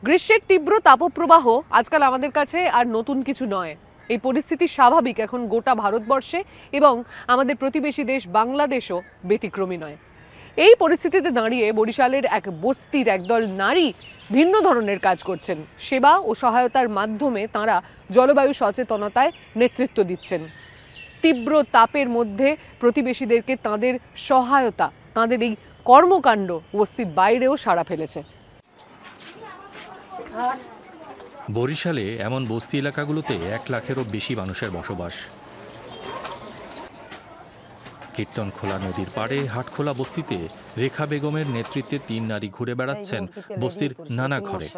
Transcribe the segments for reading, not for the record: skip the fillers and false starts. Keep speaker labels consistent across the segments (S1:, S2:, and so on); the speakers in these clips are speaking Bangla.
S1: গ্রীষ্মের তীব্র তাপপ্রবাহ আজকাল আমাদের কাছে আর নতুন কিছু নয়। এই পরিস্থিতি স্বাভাবিক এখন গোটা ভারতবর্ষে এবং আমাদের প্রতিবেশী দেশ বাংলাদেশও ব্যতিক্রমী নয়। এই পরিস্থিতিতে দাঁড়িয়ে বরিশালের এক বস্তির একদল নারী ভিন্ন ধরনের কাজ করছেন। সেবা ও সহায়তার মাধ্যমে তাঁরা জলবায়ু সচেতনতায় নেতৃত্ব দিচ্ছেন। তীব্র তাপের মধ্যে প্রতিবেশীদেরকে তাঁদের সহায়তা, তাঁদের এই কর্মকাণ্ড বস্তির বাইরেও সাড়া ফেলেছে।
S2: বরিশালে এমন বস্তি এলাকাগুলোতে 1 লাখেরও বেশি মানুষের বসবাস। কীর্তনখোলা নদীর পাড়ে হাটখোলা বস্তিতে রেখা বেগমের নেতৃত্বে 3 নারী ঘুরে বেড়াচ্ছেন বস্তির নানা ঘরে।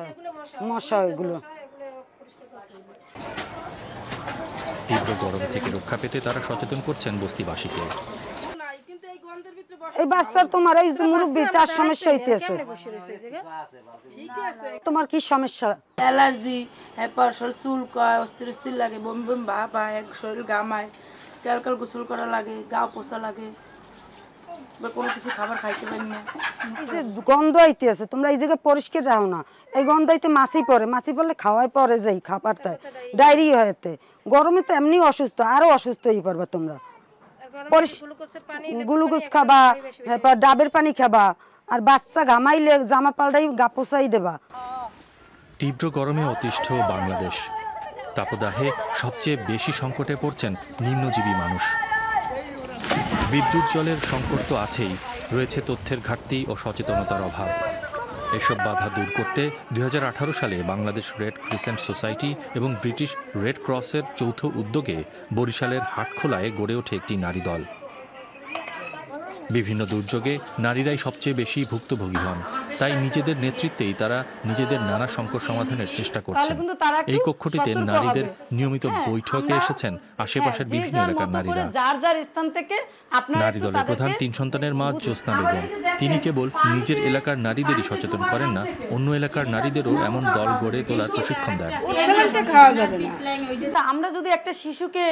S2: তীব্র গরম থেকে রক্ষা পেতে তারা সচেতন করছেন বস্তিবাসীকে।
S3: এই বাচ্চার তোমার এই যে মুরব্বি তার সমস্যা হইতেছে, তোমার কি সমস্যা?
S4: অ্যালার্জি, এরপর চুল কয়, অস্থির অস্থির লাগে, বমি বমি ভাব হয়, এক শরীর ঘামায়, কালকাল গোসল করা লাগে, গা পোষা লাগে, কোনো কিছু খাবার খাইতে পারি না।
S3: গন্ধ আইতেছে, তোমরা এই জায়গায় পরিষ্কার রাখো না। এই গন্ধ আইতে মাছি পড়ে, মাছি পড়লে খাওয়াই পরে যাই খাবারটা ডায়রিয়া হয়েতে। গরমে তো এমনি অসুস্থ, আরো অসুস্থ হয়ে পড়বা তোমরা। গ্লুকোজ খাবা, এরপর ডাবের পানি খাবা, আর বাচ্চা ঘামাইলে জামা পাল্টাই গা পোছাই দেবা।
S2: তীব্র গরমে অতিষ্ঠ বাংলাদেশ। তাপদাহে সবচেয়ে বেশি সংকটে পড়ছেন নিম্নজীবী মানুষ। বিদ্যুৎ জলের সংকট তো আছেই, রয়েছে তথ্যের ঘাটতি ও সচেতনতার অভাব। এসব বাধা দূর করতে 2018 সালে বাংলাদেশ রেড ক্রিসেন্ট সোসাইটি এবং ব্রিটিশ রেড ক্রসের যৌথ উদ্যোগে বরিশালের হাটখোলায় গড়ে ওঠে একটি নারী দল। বিভিন্ন দুর্যোগে নারীরাই সবচেয়ে বেশি ভুক্তভোগী হন, তাই নিজেদের নেতৃত্বেই তারা নিজেদের নানা সংকট সমাধানের চেষ্টা করছেন। এই কক্ষটিতে নারীদের নিয়মিত বৈঠকে এসেছেন আশেপাশের বিভিন্ন এলাকার নারীরা। নারী দলের প্রধান 3 সন্তানের মা জ্যোৎস্না বেগম, তিনি কেবল নিজের এলাকার নারীদেরই সচেতন করেন না, অন্য এলাকার নারীদেরও এমন দল গড়ে তোলার প্রশিক্ষণ দেন।
S4: আমরা যদি একটা শিশুকে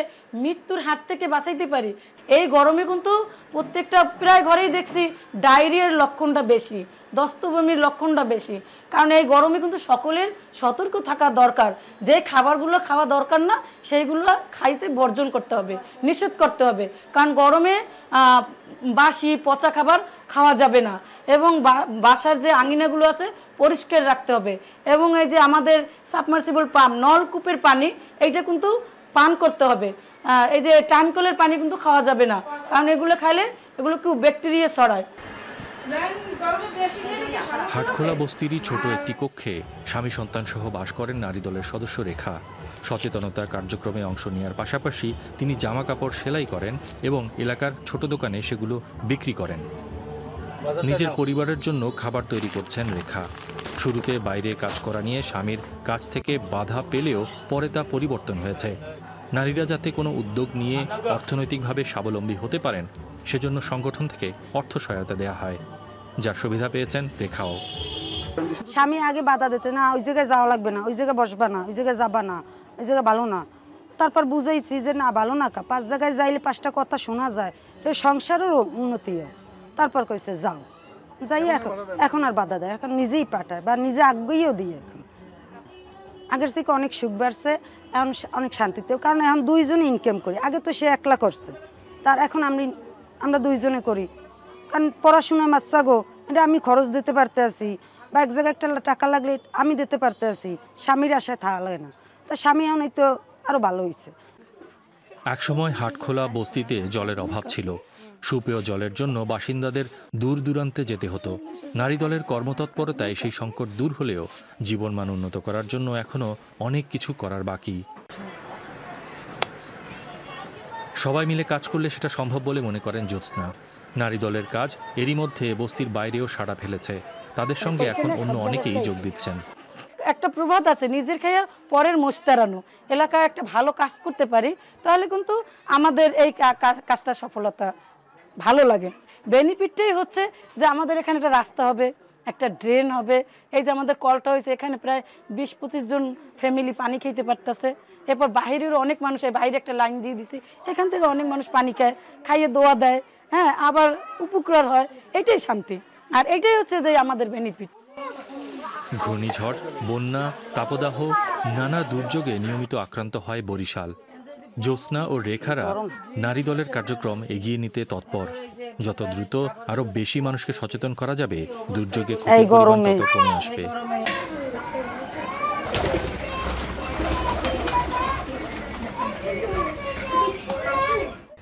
S4: মৃত্যুর হাত থেকে বাঁচাইতে পারি, এই গরমে কিন্তু প্রত্যেকটা প্রায় ঘরেই দেখছি ডায়রিয়ার লক্ষণটা বেশি, দস্তবমির লক্ষণটা বেশি। কারণ এই গরমে কিন্তু সকলের সতর্ক থাকা দরকার। যে খাবারগুলো খাওয়া দরকার না সেইগুলো খাইতে বর্জন করতে হবে, নিষেধ করতে হবে। কারণ গরমে বাসি পচা খাবার খাওয়া যাবে না, এবং বাসার যে আঙিনাগুলো আছে পরিষ্কার রাখতে হবে। এবং এই যে আমাদের সাবমার্সিবল পাম্প, নলকূপের পানি, এইটা কিন্তু পান করতে হবে। এই যে টাইম কলের পানি কিন্তু খাওয়া যাবে না, কারণ এগুলো খাইলে এগুলো কি ব্যাকটেরিয়া ছড়ায়।
S2: হাটখোলা বস্তিরই ছোট একটি কক্ষে স্বামী সন্তান সহ বাস করেন নারী দলের সদস্য রেখা। সচেতনতা কার্যক্রমে অংশ নেওয়ার পাশাপাশি তিনি জামা কাপড় সেলাই করেন এবং এলাকার ছোট দোকানে সেগুলো বিক্রি করেন। নিজের পরিবারের জন্য খাবার তৈরি করছেন রেখা। শুরুতে বাইরে কাজ করা নিয়ে স্বামীর কাছ থেকে বাধা পেলেও পরে তা পরিবর্তন হয়েছে। নারীরা যাতে কোনো উদ্যোগ নিয়ে অর্থনৈতিকভাবে স্বাবলম্বী হতে পারেন, সেজন্য সংগঠন থেকে অর্থ সহায়তা দেওয়া হয়, যার সুবিধা পেয়েছেন রেখাও।
S3: স্বামী আগে বাধা দিতে, না ওই জায়গায় যাওয়া লাগবে না, ওই জায়গায় বসবা না, ওই জায়গায় যাবা না, ওই জায়গায় ভালো না। তারপর বুঝাইছি যে না ভালো না, 5 জায়গায় যাইলে 5টা কথা শোনা যায়, এই সংসারেরও উন্নতি হয়। তারপর কইছে যাও, যাই। এখন আর বাধা দেয়, এখন নিজেই পাঠায় বা নিজে আগ্রহীও দিয়ে। এখন আগের থেকে অনেক সুখ বাড়ছে, এখন অনেক শান্তিতেও। কারণ এখন 2 জনে ইনকাম করি, আগে তো সে একলা করছে, তার এখন আমরা 2 জনে করি। কারণ পড়াশোনা বাচ্চা গো, এটা আমি খরচ দিতে পারতে আছি, বা এক জায়গায় একটা টাকা লাগলে আমি দিতে পারতে আছি, স্বামীর আশায় থাকা লাগে না। তা স্বামী এখন তো আরো ভালো হয়েছে।
S2: একসময় হাটখোলা বস্তিতে জলের অভাব ছিল। সুপেয় জলের জন্য বাসিন্দাদের দূর দূরান্তে যেতে হতো। নারী দলের কর্মতৎপরতায় সেই সংকট দূর হলেও জীবনমান উন্নত করার জন্য এখনো অনেক কিছু করার বাকি। সবাই মিলে কাজ করলে সেটা সম্ভব বলে মনে করেন জ্যোৎস্না। নারী দলের কাজ এরই মধ্যে বস্তির বাইরেও সাড়া ফেলেছে। তাদের সঙ্গে এখন অন্য অনেকেই যোগ দিচ্ছেন।
S4: একটা প্রবাদ আছে, নিজের খাইয়া পরের মোস্তারানো। এলাকায় একটা ভালো কাজ করতে পারি, তাহলে কিন্তু আমাদের এই কাজটা সফলতা ভালো লাগে। বেনিফিটটাই হচ্ছে যে আমাদের এখানে একটা রাস্তা হবে, একটা ড্রেন হবে। এই যে আমাদের কলটা হয়েছে, এখানে প্রায় 20-25 জন ফ্যামিলি পানি খেতে পারতেছে। এরপর বাহিরেরও অনেক মানুষ, এই বাইরে একটা লাইন দিয়ে দিছি, এখান থেকে অনেক মানুষ পানি খায়, খাইয়ে দোয়া দেয়, হ্যাঁ, আবার উপকার হয়। এটাই শান্তি, আর এটাই হচ্ছে যে আমাদের বেনিফিট।
S2: ঘূর্ণিঝড়, বন্যা, তাপদাহ, নানা দুর্যোগে নিয়মিত আক্রান্ত হয় বরিশাল। জ্যোৎস্না ও রেখারা নারী দলের কার্যক্রম এগিয়ে নিতে তৎপর। যত দ্রুত আরো বেশি মানুষকে সচেতন করা যাবে, দুর্যোগে ক্ষতির পরিমাণ তত কমে আসবে।